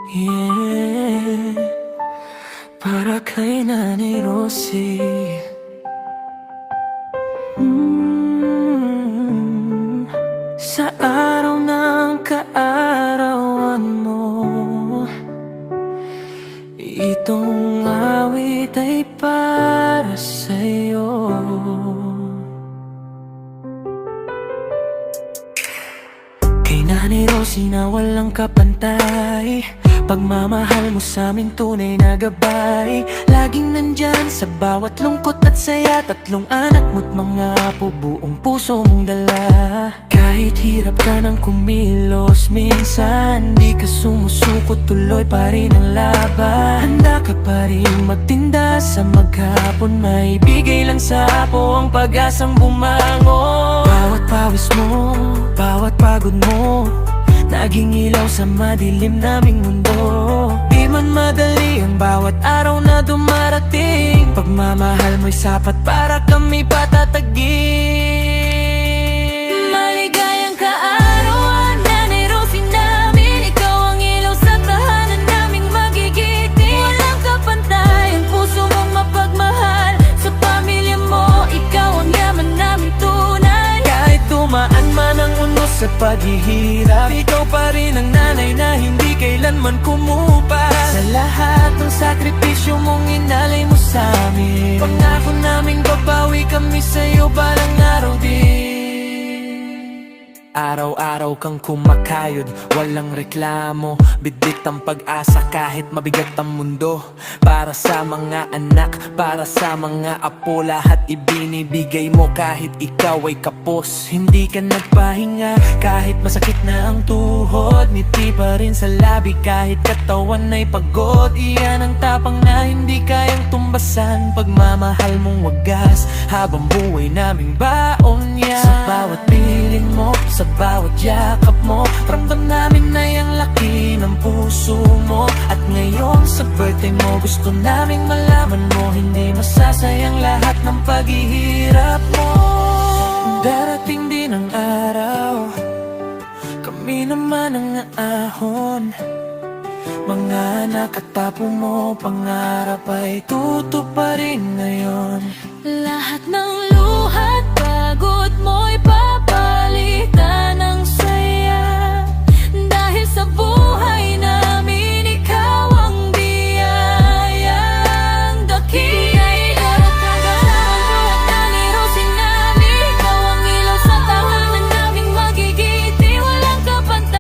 Yeah, para kay Nanay Rosie. Sa araw ng kaarawan mo, itong awit ay para sa'yo. Kay Nanay Rosie na walang kapantay, pagmamahal mo sa'min tunay na gabay. Laging nandyan sa bawat lungkot at saya. Tatlong anak mo't mga apo, buong puso mong dala. Kahit hirap ka ng kumilos, minsan di ka sumusuko, tuloy pa rin ang laban. Handa ka pa rin magtinda sa maghapon, maibigay lang sa apo ang pag-asang bumangon. Bawat pawis mo, bawat pagod mo, naging ilaw sa madilim naming mundo. Di man madali ang bawat araw na dumarating, pagmamahal mo'y sapat para kami patatagin. Maligayang kaarawan, Nanay Rosie namin, ikaw ang ilaw sa tahanan naming magigiting. Walang kapantay ang puso mong mapagmahal, sa pamilya mo, ikaw ang yaman naming tunay. Kahit dumaan man ang unos sa paghihirap, ikaw pa rin ang nanay na hindi kailanman kumupa. Sa lahat ng sakripisyo mong inalay mo sa'min, pangako naming babawi kami sa'yo balang araw din. Araw-araw kang kumakayod, walang reklamo, bidbit ang pag-asa kahit mabigat ang mundo. Para sa mga anak, para sa mga apo, lahat ibinibigay mo kahit ikaw ay kapos. Hindi ka nagpahinga kahit masakit na ang tuhod, ngiti pa rin sa labi kahit katawan ay pagod. Iyan ang tapang na hindi kayang tumbasan, pagmamahal mong wagas habang buhay naming baon yan. Sa bawat piling mo, sa bawat yakap mo, ramdam namin na yung laki ng puso mo. At ngayon sa birthday mo, gusto naming malaman mo, hindi masasayang lahat ng paghihirap mo. Darating din ang araw, kami naman ang aahon. Mga anak at apo mo, pangarap ay tutuparin ngayon. Lahat ng luhat, pagod mo'y